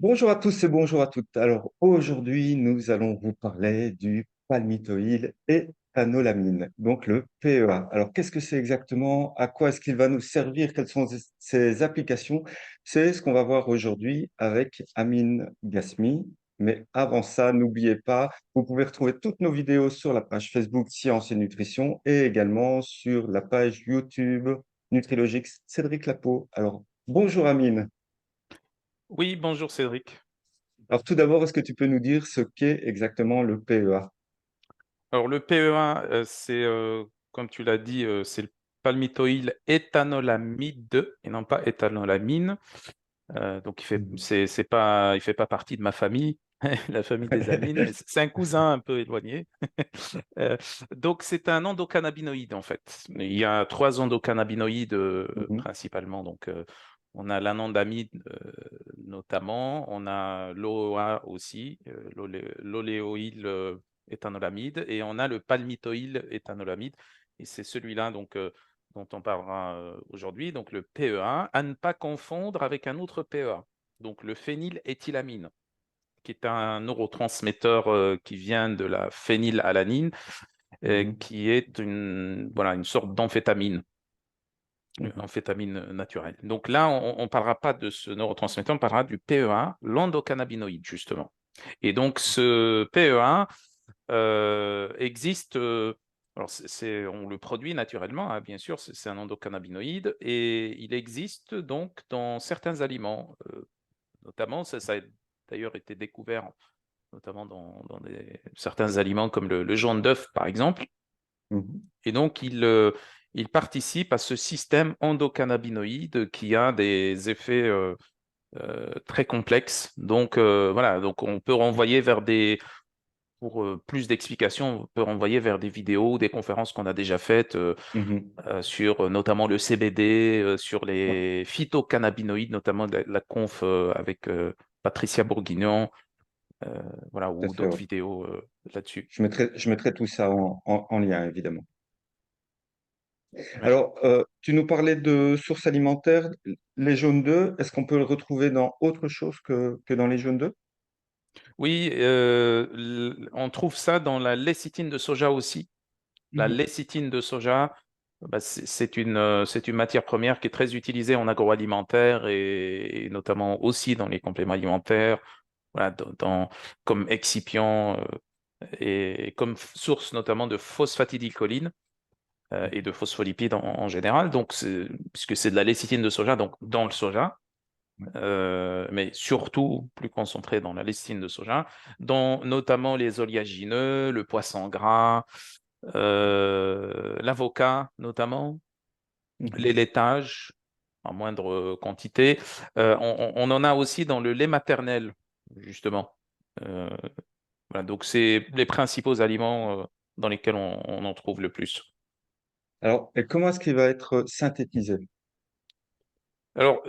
Bonjour à tous et bonjour à toutes. Alors aujourd'hui, nous allons vous parler du palmitoyl éthanolamine, donc le PEA. Alors qu'est-ce que c'est exactement? À quoi est-ce qu'il va nous servir? Quelles sont ses applications? C'est ce qu'on va voir aujourd'hui avec Amine Gasmi. Mais avant ça, n'oubliez pas, vous pouvez retrouver toutes nos vidéos sur la page Facebook Science et Nutrition et également sur la page YouTube Nutrilogix Cédric Lapeau. Alors bonjour Amine. Oui, bonjour Cédric. Alors tout d'abord, est-ce que tu peux nous dire ce qu'est exactement le PEA? Alors le PEA, c'est, comme tu l'as dit, c'est le palmitoyl éthanolamide et non pas éthanolamine. Donc Mhm. il fait pas partie de ma famille, la famille des amines, mais c'est un cousin un peu éloigné. Euh, donc c'est un endocannabinoïde en fait. Il y a trois endocannabinoïdes Mhm. principalement. Donc on a l'anandamide notamment, on a l'OA aussi, l'oléoïl éthanolamide, et on a le palmitoyl éthanolamide. Et c'est celui-là donc dont on parlera aujourd'hui, donc le PEA, à ne pas confondre avec un autre PEA, donc le phényléthylamine, qui est un neurotransmetteur qui vient de la phénylalanine, Mhm. qui est voilà, une sorte d'amphétamine, Mhm. amphétamine naturelle. Donc là, on ne parlera pas de ce neurotransmetteur, on parlera du PEA, l'endocannabinoïde, justement. Et donc, ce PEA existe, alors on le produit naturellement, hein, bien sûr, c'est un endocannabinoïde, et il existe donc dans certains aliments, notamment, ça a d'ailleurs été découvert notamment dans certains aliments comme le jaune d'œuf, par exemple. Mhm. Et donc, il participe à ce système endocannabinoïde qui a des effets très complexes. Donc, voilà, donc on peut renvoyer vers pour plus d'explications, on peut renvoyer vers des vidéos, des conférences qu'on a déjà faites Mhm. sur notamment le CBD, sur Ouais, les phytocannabinoïdes, notamment la conf avec Patricia Bourguignon, voilà, tout à ou fait, d'autres ouais. vidéos là-dessus. Je mettrai tout ça en lien, évidemment. Ouais. Alors, tu nous parlais de sources alimentaires, les jaunes d'œufs. Est-ce qu'on peut le retrouver dans autre chose que dans les jaunes d'œufs? Oui, on trouve ça dans la lécithine de soja aussi. La Mhm. lécithine de soja, bah, c'est une matière première qui est très utilisée en agroalimentaire et notamment aussi dans les compléments alimentaires, voilà, comme excipient et comme source notamment de phosphatidylcholine et de phospholipides en général. Donc, puisque c'est de la lécithine de soja, donc dans le soja, Ouais. mais surtout plus concentré dans la lécithine de soja, dont notamment les oléagineux, le poisson gras, l'avocat notamment, les Mhm. laitages en moindre quantité. On en a aussi dans le lait maternel, justement. Euh, voilà, donc c'est les principaux aliments dans lesquels on en trouve le plus. Alors, et comment est-ce qu'il va être synthétisé? Alors,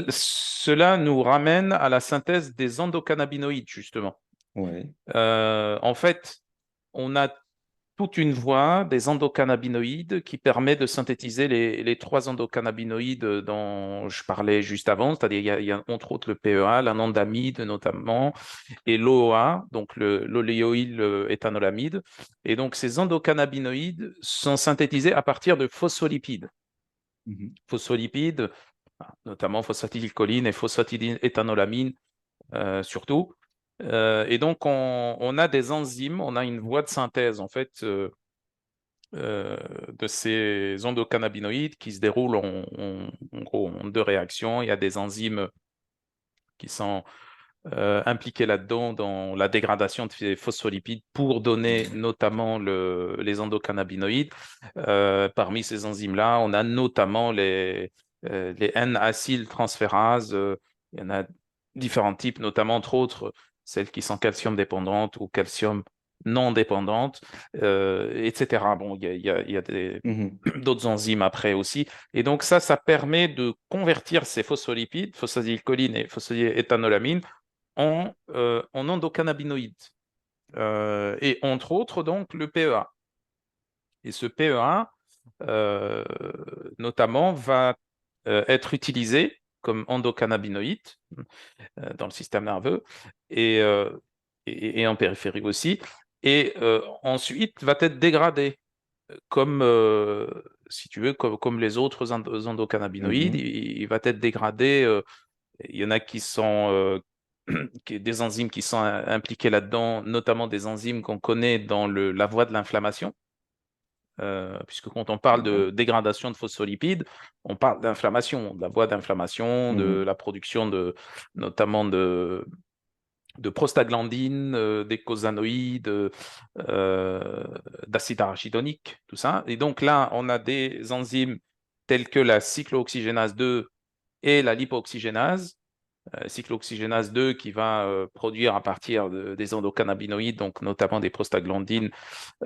cela nous ramène à la synthèse des endocannabinoïdes, justement. Oui. En fait, on a toute une voie des endocannabinoïdes qui permet de synthétiser les trois endocannabinoïdes dont je parlais juste avant, c'est-à-dire il y a entre autres le PEA, l'anandamide notamment, et l'OA, donc l'oléoïl éthanolamide. Et donc ces endocannabinoïdes sont synthétisés à partir de phospholipides. Mhm. Phospholipides, notamment phosphatidylcholine et phosphatidyléthanolamine surtout. Et donc on a des enzymes, on a une voie de synthèse en fait de ces endocannabinoïdes qui se déroulent en gros en deux réactions. Il y a des enzymes qui sont impliquées là-dedans dans la dégradation de ces phospholipides pour donner notamment les endocannabinoïdes. Parmi ces enzymes-là, on a notamment les N-acyltransférases. Il y en a différents types, notamment entre autres celles qui sont calcium dépendantes ou calcium non dépendantes, etc. Bon, il y a Mhm. d'autres enzymes après aussi. Et donc ça permet de convertir ces phospholipides, phosphatidylcholine et phosphatidyléthanolamine, en endocannabinoïdes. Et entre autres, donc, le PEA. Et ce PEA, euh, notamment, va être utilisé. comme endocannabinoïdes dans le système nerveux et, et en périphérie aussi. Et ensuite, va être dégradé comme, si tu veux, comme les autres endocannabinoïdes. Mhm. Il va être dégradé. Il y en a qui sont des enzymes qui sont impliquées là-dedans, notamment des enzymes qu'on connaît dans la voie de l'inflammation. Puisque quand on parle D'accord. de dégradation de phospholipides, on parle d'inflammation, de la voie d'inflammation, de Mhm. la production notamment de prostaglandines, d'écosanoïdes, d'acide arachidonique, tout ça. Et donc là, on a des enzymes telles que la cyclooxygénase 2 et la lipooxygénase. Cyclooxygénase 2 qui va produire à partir des endocannabinoïdes, donc notamment des prostaglandines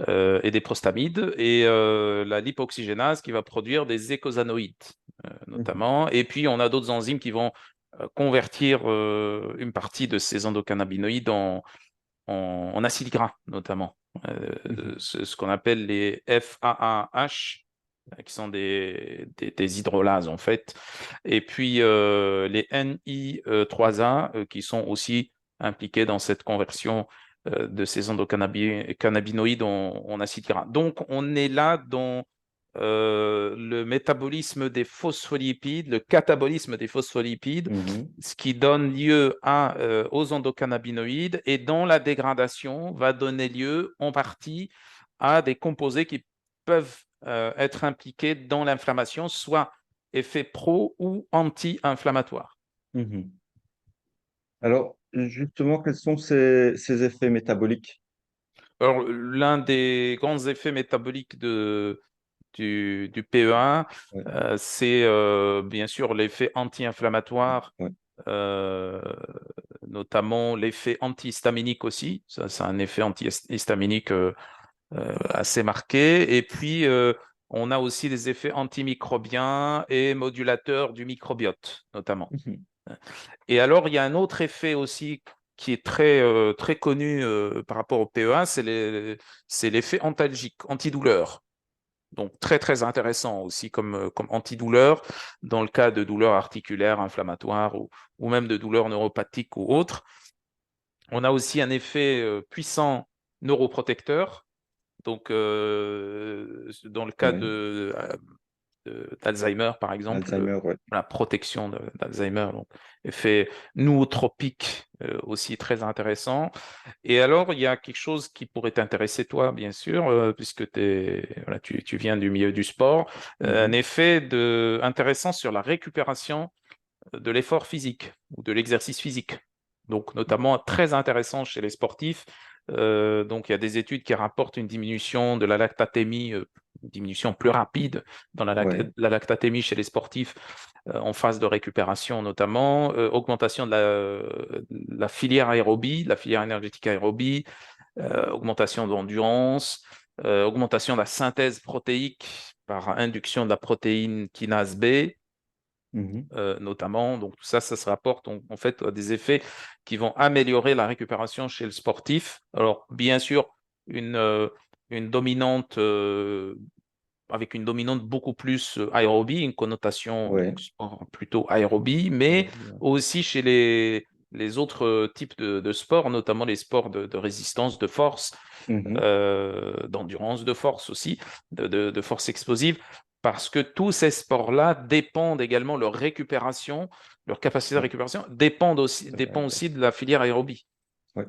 et des prostamides, et la lipoxygénase qui va produire des écosanoïdes, Mhm. notamment. Et puis, on a d'autres enzymes qui vont convertir une partie de ces endocannabinoïdes en acides gras, notamment. Mhm. Ce qu'on appelle les FAAH, qui sont des hydrolases, en fait. Et puis, les NI3A, qui sont aussi impliqués dans cette conversion de ces endocannabinoïdes en acides gras. Donc, on est là dans le métabolisme des phospholipides, le catabolisme des phospholipides, Mhm. ce qui donne lieu aux endocannabinoïdes et dont la dégradation va donner lieu en partie à des composés qui peuvent être impliqués dans l'inflammation, soit effet pro ou anti-inflammatoire. Mhm. Alors, justement, quels sont ces effets métaboliques? Alors, l'un des grands effets métaboliques du PEA, Ouais. c'est bien sûr l'effet anti-inflammatoire, Ouais. euh, notamment l'effet antihistaminique aussi. Ça, c'est un effet antihistaminique assez marqué. Et puis, on a aussi des effets antimicrobiens et modulateurs du microbiote, notamment. Mhm. Et alors, il y a un autre effet aussi qui est très connu par rapport au PEA, c'est l'effet antalgique, antidouleur. Donc, très intéressant aussi comme antidouleur dans le cas de douleurs articulaires, inflammatoires ou même de douleurs neuropathiques ou autres. On a aussi un effet puissant neuroprotecteur. Donc, dans le cas Ouais. d'Alzheimer, par exemple, Alzheimer, ouais. la protection d'Alzheimer, donc effet nootropique aussi très intéressant. Et alors, il y a quelque chose qui pourrait t'intéresser, toi, bien sûr, puisque voilà, tu viens du milieu du sport, un Mhm. effet intéressant sur la récupération de l'effort physique ou de l'exercice physique. Donc, notamment très intéressant chez les sportifs. Donc, il y a des études qui rapportent une diminution de la lactatémie, une diminution plus rapide dans Ouais. la lactatémie chez les sportifs en phase de récupération, notamment, augmentation de la filière aérobie, la filière énergétique aérobie, augmentation d'endurance, augmentation de la synthèse protéique par induction de la protéine kinase B, Mhm. notamment. Donc, tout ça, ça se rapporte en fait à des effets qui vont améliorer la récupération chez le sportif. Alors, bien sûr, une, euh, une dominante, avec une dominante beaucoup plus aérobie, une connotation Ouais. donc sport plutôt aérobie, mais Aérobie, ouais. aussi chez les autres types de sports, notamment les sports de résistance, de force, Mhm. d'endurance, de force aussi, de force explosive, parce que tous ces sports-là dépendent également, leur capacité de Ouais. récupération Ça va, dépend ouais. aussi de la filière aérobie. Ouais.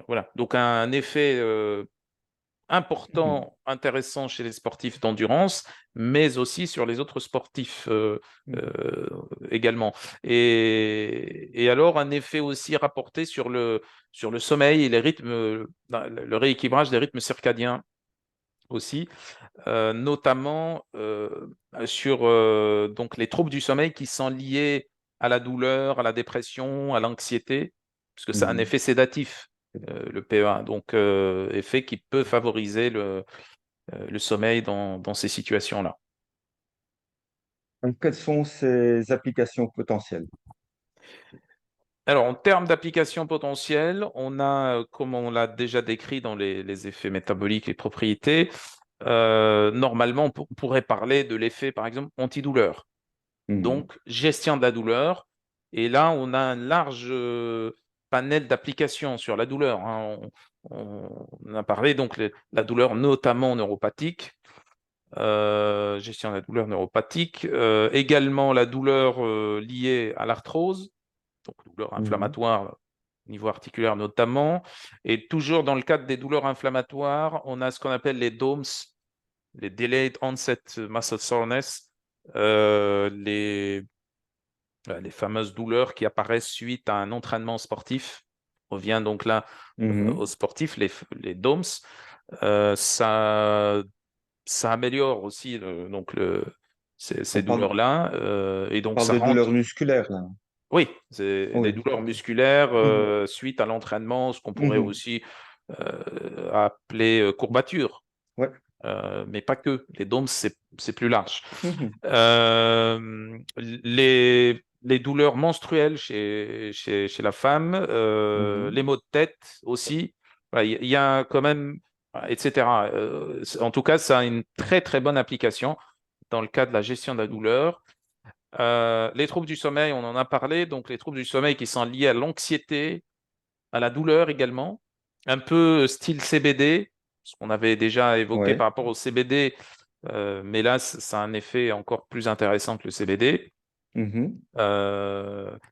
Voilà, donc un effet Mhm. important, intéressant chez les sportifs d'endurance, mais aussi sur les autres sportifs Mhm. euh, également. Et alors, un effet aussi rapporté sur le sommeil et les rythmes, le rééquilibrage des rythmes circadiens aussi, notamment sur donc les troubles du sommeil qui sont liés à la douleur, à la dépression, à l'anxiété, puisque c'est un Mhm. effet sédatif, le PEA, donc effet qui peut favoriser le sommeil dans ces situations-là. Donc, quelles sont ces applications potentielles? Alors, en termes d'applications potentielles, on a, comme on l'a déjà décrit dans les effets métaboliques et propriétés, normalement, on pourrait parler de l'effet, par exemple, antidouleur. Mhm. Donc, gestion de la douleur, Et là, on a un large panel d'applications sur la douleur, hein. On a parlé donc la douleur notamment neuropathique, gestion de la douleur neuropathique, également la douleur liée à l'arthrose, donc douleur Mhm. inflammatoire au niveau articulaire notamment. Et toujours dans le cadre des douleurs inflammatoires, on a ce qu'on appelle les DOMS, les Delayed Onset Muscle Soreness, les fameuses douleurs qui apparaissent suite à un entraînement sportif. On revient donc là aux Mhm. sportifs, les DOMS. Ça améliore aussi ces On douleurs-là. Et donc, parle ça des rentre. douleurs musculaires, là. Oui, c'est des Oui, douleurs ok. musculaires Mhm. suite à l'entraînement, ce qu'on pourrait Mhm. aussi appeler courbature. Ouais. Mais pas que. Les DOMS, c'est plus large. Mhm. Les douleurs menstruelles chez la femme, Mhm. les maux de tête aussi. Voilà, il y a quand même, etc. En tout cas, ça a une très très bonne application dans le cas de la gestion de la douleur. Les troubles du sommeil, on en a parlé. Donc les troubles du sommeil qui sont liés à l'anxiété, à la douleur également, un peu style CBD, ce qu'on avait déjà évoqué Ouais. par rapport au CBD, mais là, ça a un effet encore plus intéressant que le CBD. Mhm.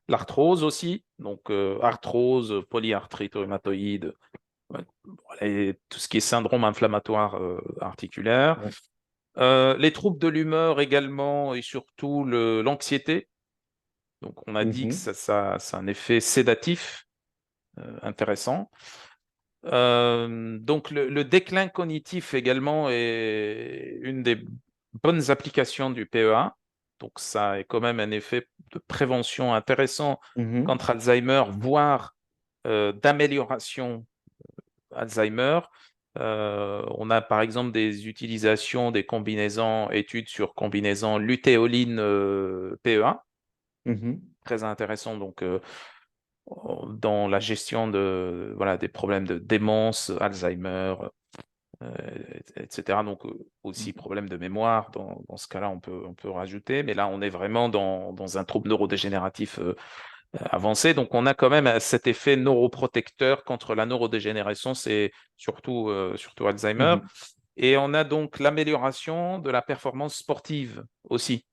L'arthrose aussi, donc arthrose, polyarthrite rhumatoïde, ouais, voilà, et tout ce qui est syndrome inflammatoire articulaire. Ouais. Les troubles de l'humeur également, et surtout l'anxiété. Donc on a dit que Mhm. ça a un effet sédatif intéressant. Donc le déclin cognitif également est une des bonnes applications du PEA. Donc ça a quand même un effet de prévention intéressant Mhm. contre Alzheimer, voire d'amélioration Alzheimer. On a par exemple des utilisations, des combinaisons, études sur combinaisons lutéoline PEA, Mhm. très intéressant donc dans la gestion voilà, des problèmes de démence, Alzheimer, euh, etc. Donc aussi Mhm. problème de mémoire, dans ce cas-là, on peut rajouter, mais là, on est vraiment dans un trouble neurodégénératif avancé. Donc on a quand même cet effet neuroprotecteur contre la neurodégénération, c'est surtout Alzheimer. Mhm. Et on a donc l'amélioration de la performance sportive aussi.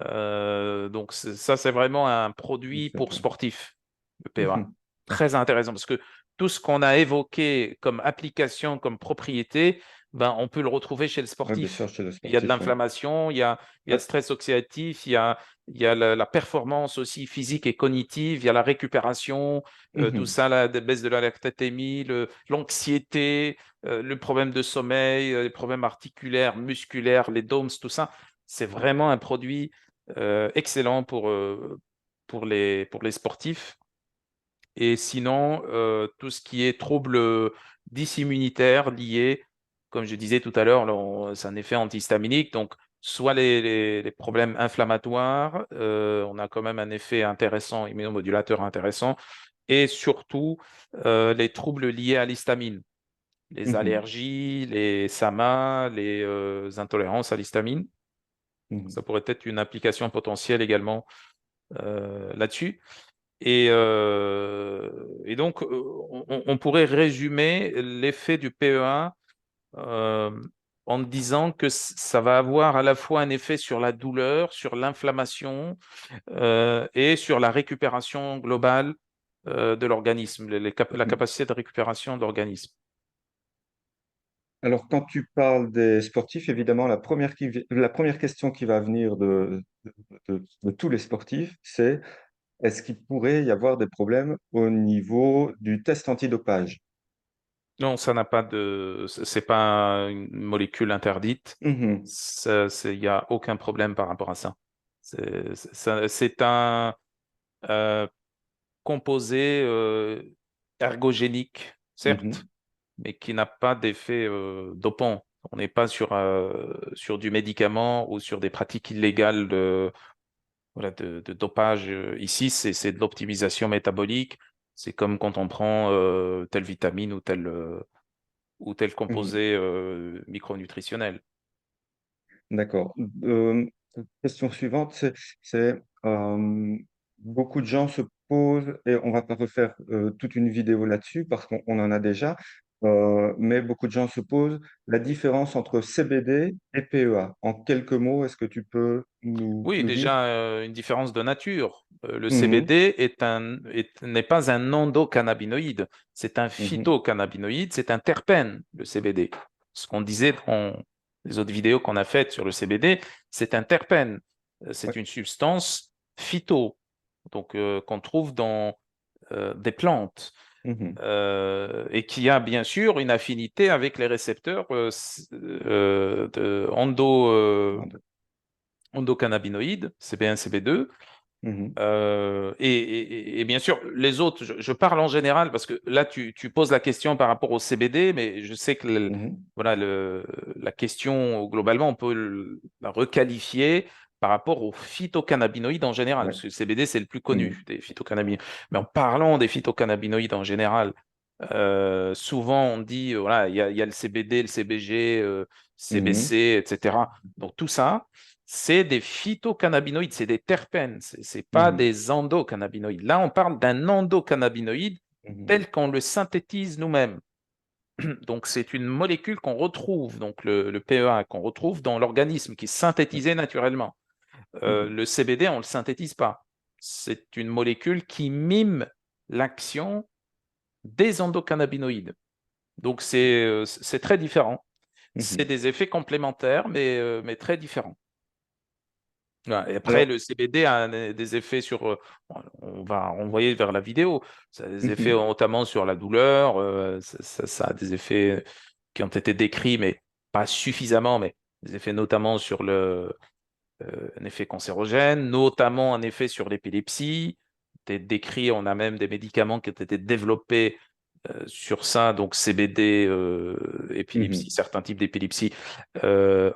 Donc ça, c'est vraiment un produit C'est pour clair. sportifs, le PEA. Mhm. Très intéressant parce que tout ce qu'on a évoqué comme application, comme propriété, ben, on peut le retrouver chez le Ouais, bien sûr, sportif. chez le Il y a de sportif, ouais. l'inflammation, il y a le Ouais. stress oxydatif, il y a la performance aussi physique et cognitive, il y a la récupération, tout Mhm. ça, la baisse de la lactatémie, l'anxiété, le problème de sommeil, les problèmes articulaires, musculaires, les DOMS, tout ça. C'est vraiment un produit excellent pour les sportifs. Et sinon, tout ce qui est troubles dysimmunitaires liés, comme je disais tout à l'heure, c'est un effet antihistaminique. Donc, soit les problèmes inflammatoires, on a quand même un effet intéressant, immunomodulateur intéressant, et surtout les troubles liés à l'histamine, les Mhm. allergies, les SAMA, les intolérances à l'histamine. Mhm. Ça pourrait être une application potentielle également là-dessus. Et donc, on pourrait résumer l'effet du PEA euh, en disant que ça va avoir à la fois un effet sur la douleur, sur l'inflammation et sur la récupération globale de l'organisme, la Mhm. capacité de récupération de l'organisme. Alors, quand tu parles des sportifs, évidemment, la première question qui va venir de tous les sportifs, c'est est-ce qu'il pourrait y avoir des problèmes au niveau du test antidopage? Non, ça n'a pas c'est pas une molécule interdite. Mhm. Il n'y a aucun problème par rapport à ça. C'est un euh, composé ergogénique, certes, Mhm. mais qui n'a pas d'effet dopant. On n'est pas sur du médicament ou sur des pratiques illégales voilà, de dopage. Ici, c'est de l'optimisation métabolique. C'est comme quand on prend telle vitamine ou tel Mhm. composé micronutritionnel. D'accord. Question suivante, c'est beaucoup de gens se posent, et on va pas refaire toute une vidéo là-dessus parce qu'on en a déjà, mais beaucoup de gens se posent la différence entre CBD et PEA. En quelques mots, est-ce que tu peux Oui, nous dire? déjà une différence de nature. Le Mhm, CBD n'est pas un endocannabinoïde, c'est un mhm, phytocannabinoïde, c'est un terpène, le CBD. Ce qu'on disait dans les autres vidéos qu'on a faites sur le CBD, c'est un terpène. C'est ouais, une substance phyto, donc qu'on trouve dans des plantes. mhm. Et qui a bien sûr une affinité avec les récepteurs endocannabinoïdes, CB1, CB2. Mhm, Et bien sûr, les autres, je parle en général parce que là, tu poses la question par rapport au CBD, mais je sais que mhm, voilà, la question, globalement, on peut la requalifier par rapport aux phytocannabinoïdes en général, ouais, parce que le CBD, c'est le plus mhm, connu des phytocannabinoïdes. Mais en parlant des phytocannabinoïdes en général, souvent on dit, voilà, il y a le CBD, le CBG, mhm, CBC, etc. Donc tout ça, c'est des phytocannabinoïdes, c'est des terpènes, c'est pas mhm, des endocannabinoïdes. Là, on parle d'un endocannabinoïde mhm, tel qu'on le synthétise nous-mêmes. Donc, c'est une molécule qu'on retrouve, donc le PEA, qu'on retrouve dans l'organisme, qui est ouais, synthétisé naturellement. mhm, Le CBD, on ne le synthétise pas. C'est une molécule qui mime l'action des endocannabinoïdes. Donc, c'est très différent. C'est mhm. des effets complémentaires, mais très différents. Ouais, et après, Alors, le CBD a des effets sur, on va renvoyer vers la vidéo, ça a des effets mhm, notamment sur la douleur, ça a des effets qui ont été décrits, mais pas suffisamment, mais des effets notamment sur un effet cancérogène, notamment un effet sur l'épilepsie, c'est décrit, on a même des médicaments qui ont été développés sur ça, donc CBD, épilepsie, mhm, certains types d'épilepsie,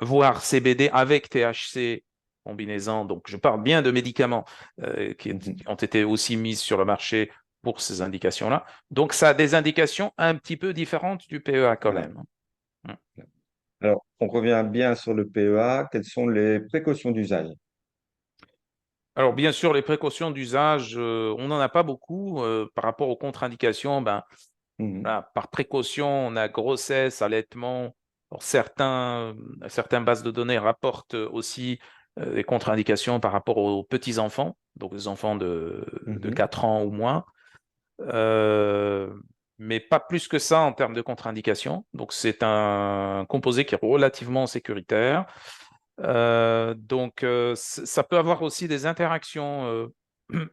voire CBD avec THC combinaison. Donc, je parle bien de médicaments mhm. qui ont été aussi mis sur le marché pour ces indications-là. Donc, ça a des indications un petit peu différentes du PEA quand Voilà. même. Mm. Alors, on revient bien sur le PEA. Quelles sont les précautions d'usage? Alors, bien sûr, les précautions d'usage, on n'en a pas beaucoup par rapport aux contre-indications. Ben, Mhm, voilà, par précaution, on a grossesse, allaitement. Alors, certaines bases de données rapportent aussi des contre-indications par rapport aux petits-enfants, donc les enfants de mhm, 4 ans ou moins, Euh, mais pas plus que ça en termes de contre-indications. Donc, c'est un composé qui est relativement sécuritaire. Ça peut avoir aussi des interactions,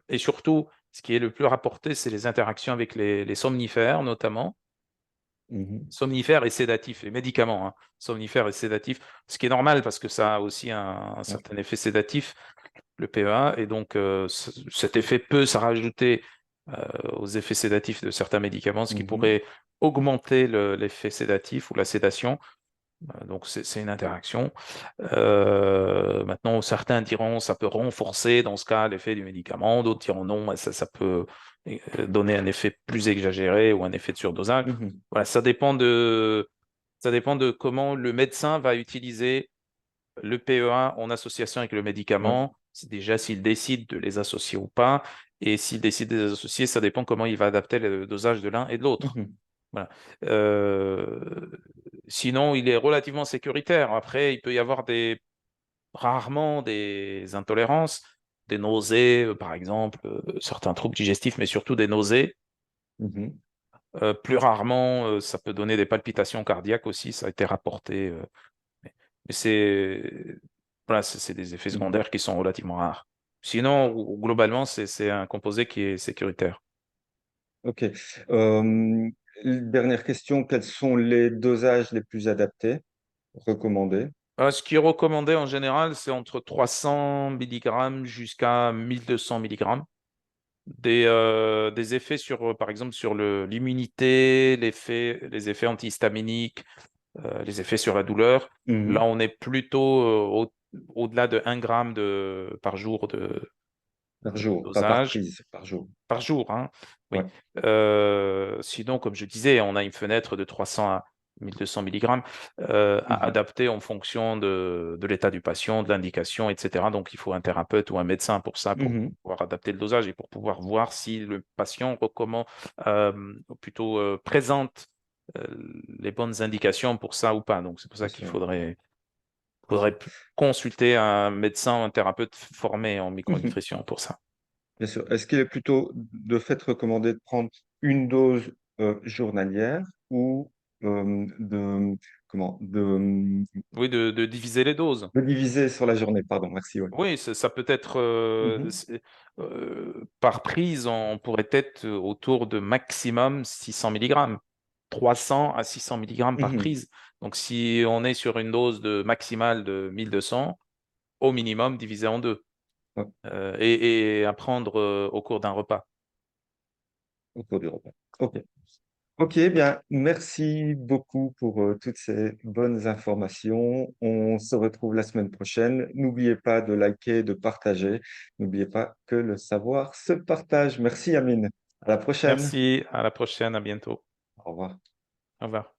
et surtout, ce qui est le plus rapporté, c'est les interactions avec les somnifères, notamment. mhm, Somnifères et sédatifs, les médicaments, hein, somnifères et sédatifs, ce qui est normal parce que ça a aussi un ouais, certain effet sédatif, le PEA, et donc cet effet peut se rajouter aux effets sédatifs de certains médicaments, ce qui mhm, pourrait augmenter l'effet sédatif ou la sédation. Donc c'est une interaction. Maintenant, certains diront ça peut renforcer dans ce cas l'effet du médicament, d'autres diront non, ça peut donner un effet plus exagéré ou un effet de surdosage. mhm, Voilà, ça dépend de comment le médecin va utiliser le PEA en association avec le ouais, médicament. C'est déjà s'il décide de les associer ou pas. Et s'il décide de les associer, ça dépend comment il va adapter le dosage de l'un et de l'autre. mhm, Voilà. Euh, Sinon, il est relativement sécuritaire. Après, il peut y avoir rarement des intolérances, des nausées, par exemple, certains troubles digestifs, mais surtout des nausées. mhm, Plus rarement, ça peut donner des palpitations cardiaques aussi, ça a été rapporté. Mais voilà, c'est des effets mhm. secondaires qui sont relativement rares. Sinon, globalement, c'est un composé qui est sécuritaire. Ok. Euh, Dernière question, quels sont les dosages les plus adaptés, recommandés? Ce qui est recommandé en général, c'est entre 300 milligrammes jusqu'à 1200 milligrammes. Des effets sur, par exemple, sur l'immunité, les effets antihistaminiques, les effets sur la douleur. Là, Mhm. on est plutôt au-delà de 1 gramme par jour Par de jour, pas par dosage, prise, par jour. par jour, hein. Oui. Ouais. Sinon, comme je disais, on a une fenêtre de 300 1200 mg, Mhm. adapté en fonction de l'état du patient, de l'indication, etc. Donc, il faut un thérapeute ou un médecin pour ça, pour Mhm. pouvoir adapter le dosage et pour pouvoir voir si le patient recommande, ou plutôt présente euh, les bonnes indications pour ça ou pas. Donc, c'est pour Bien ça qu'il sûr, bien sûr. faudrait consulter un médecin, un thérapeute formé en Mhm. micronutrition pour ça. Bien sûr. Est-ce qu'il est plutôt de fait recommandé de prendre une dose journalière ou de, comment, Oui, de diviser les doses. de diviser sur la journée? Pardon, merci. Ouais. Oui, ça peut être Mhm. par prise, on pourrait être autour de maximum 600 mg, 300 à 600 mg par Mhm. prise. Donc, si on est sur une dose maximale de 1200, au minimum divisé en deux, Ouais, et à prendre au cours d'un repas. au cours du repas. OK. Ok, bien, merci beaucoup pour toutes ces bonnes informations. On se retrouve la semaine prochaine. N'oubliez pas de liker, de partager. N'oubliez pas que le savoir se partage. Merci, Amine. À la prochaine. Merci, à la prochaine, à bientôt. Au revoir. Au revoir.